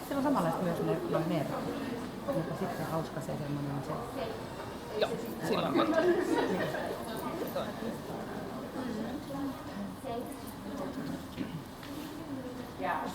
Siellä on samanlaista myös ne merkit. Mutta sitten hauska se semmoinen on se. Joo, sillä on kato. Yes.